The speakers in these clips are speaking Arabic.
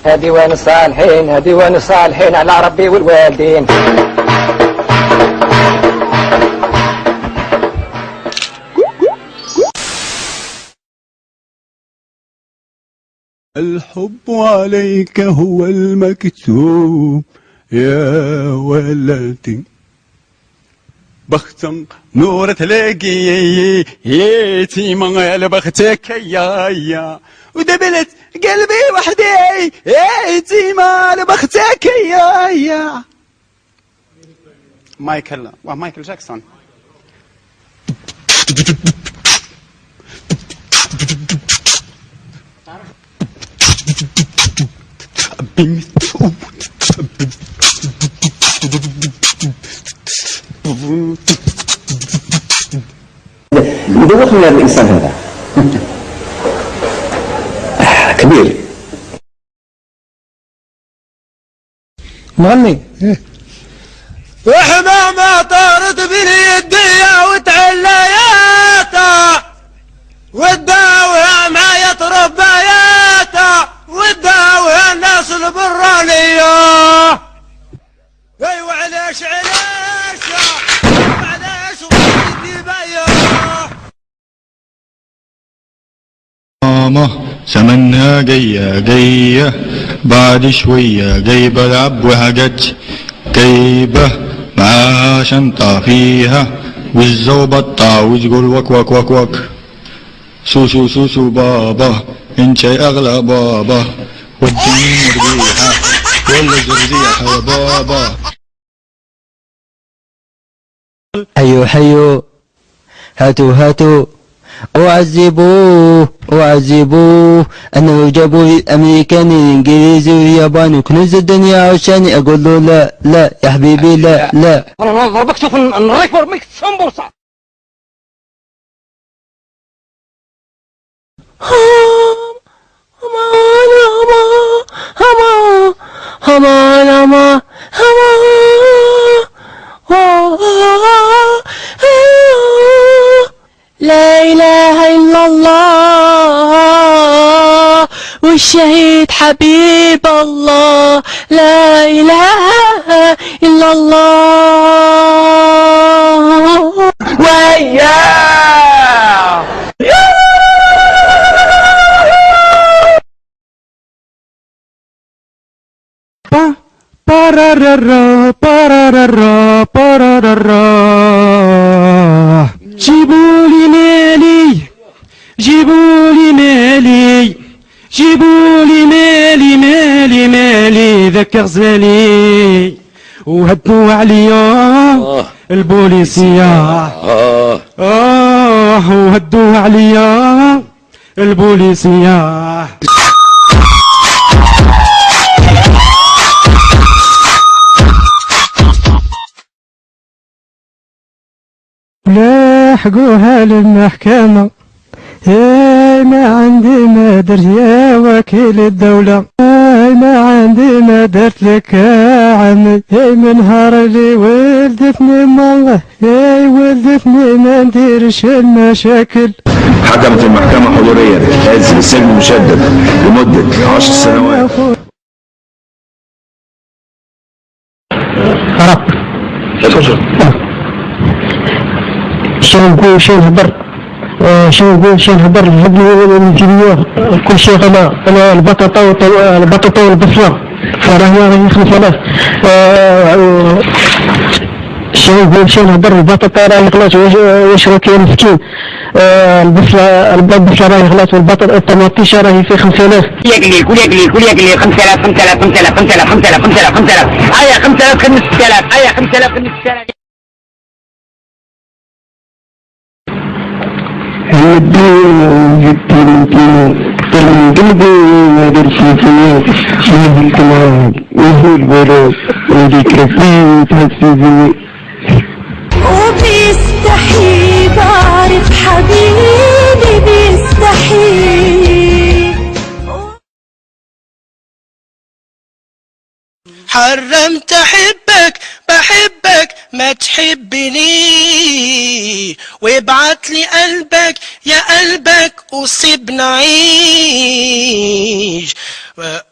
ديوان الصالحين ديوان الصالحين على ربي والوالدين. الحب عليك هو المكتوب يا ولدي، بختم نور تلاقي يتيمة على بختك يا ودبلت قلبي وحدي يتيمة على بختك يا مايكل جاكسون. يدوخني الإنسان هذا كبير مغني. وحمامة طارت بني الدنيا وتعلياتا والداوية معايا تربياتا والداوية الناس البرانية. ايوه علاش وعلاش وليدي بيا ماما سمنها جاية بعد شوية جايبة العب وحاجات جايبة معاها شنطة فيها وزة وبطة وتقول وك وك وك وك سوسو سوسو بابا انت اغلى بابا وديني مريحة ولا زرزيحة يا بابا. حيو حيو هاتوا هاتوا وعذبوه أنه جابوا الأمريكان الإنجليزي والياباني وكنوز الدنيا عشاني أقول له لا لا يا حبيبي لا لا. أنا ضربك شوف نريك برميك سنبرصة. لا إله إلا الله والشهيد حبيب الله. لا إله إلا الله وياه بارارارا بارارارا بارارارا. جيبولي مالي جيبولي مالي جيبولي مالي مالي مالي ذاك غزالي وهدوا عليا البوليسية وهدوا عليا البوليسية. لاحقوها للمحكمة ما عندي ما درت يا وكيل الدولة ما عندي ما درت لك يا عمي من نهار اللي ولدتني مالله ولدتني ما نديرش المشاكل. حكمت المحكمة حضوريا هذا السجن مشدد لمدة 10 سنوات. شنو نقول شنو نهضر هاد الفيديو كل شيء انا البطاطا والبصله فراهي يخلف عليه. شنو نهضر البطاطا راه غلات واش راه كاين مسكين. البصله راه غلات والبطاطا الطماطيشه راهي في 5000. قول يقلي 5000 هيا 5000 خدمة 6000 هيا 5000 خدمة 6000. وبيستحي بعرف حبيبي بيستحي. حرمت احبك بحبك ما تحبني وابعت لي قلبك يا قلبك وسيبنا عيش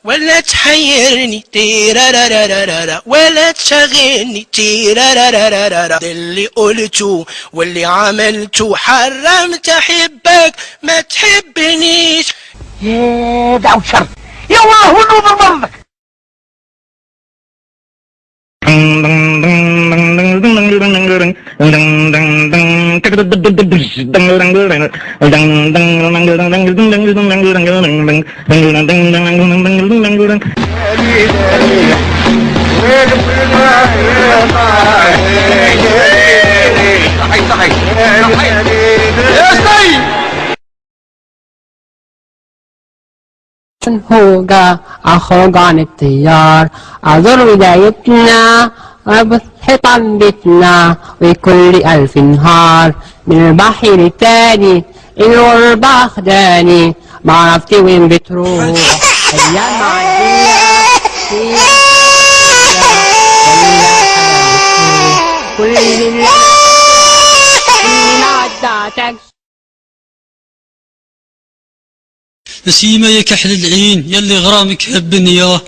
ولا تحيرني تيرارارارارا ولا تشغلني تيرارارارارا ده اللي قلته واللي عملته حرمت احبك ما تحبنيش يا دعو شر يا الله ولو بالمرضك هوجا أخرج عن التيار أزور بدايتنا أبث حيطان بيتنا وكل ألف نهار من البحر التاني الغربة أخداني معرفتي وين بتروح أيام معدية كل اللي عداتك نسيمة يا كحل العين يلي غرامك هبني يا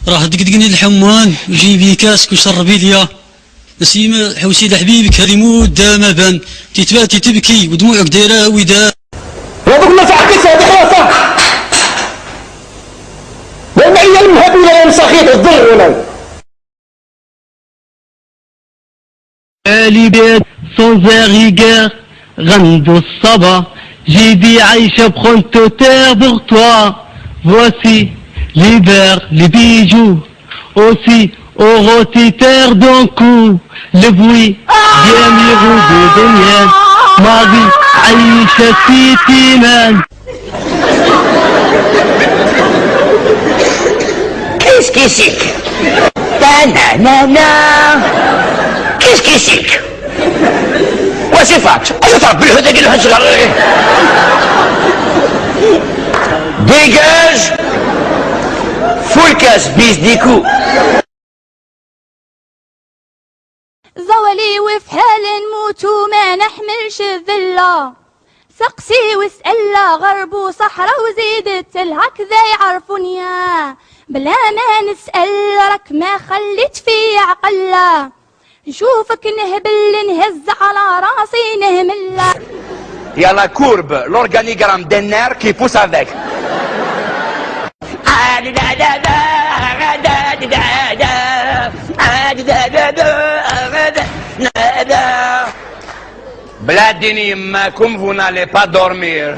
راه دقدقني الحمان وجيبي كاسك وشربي ليا نسيمة حوسي لحبيبك هذه مدة ما بان تتباتي تبكي ودموعك دايرة وداء يا دوك ما تعكس هذه خلاص وين هي المهبلة يا مسخيط الضر ولا البيت sans rigueur غندو الصبا جيبي عايشة بخونتو terre pour toi voici l'hiver les bijoux aussi au rôti terre d'un coup le bruit bien miroudé de miel Marie عايشة في تيمان Qu'est-ce que c'est que Qu'est-ce que c'est que واش فات واش تربي هذاك الهجر ديجاج فول كاس بيس ديكو زولي وفي حال نموت وما نحملش الذلة سقسي واسألها غرب وصحراء وزيدت هكذا يعرفوني بلا ما نسأل راك ما خليت في عقلة نشوفك نهبل نهز على راسي نهملة Il y a la courbe, l'organigramme des nerfs qui pousse avec. Bladini, comme vous n'allez pas dormir.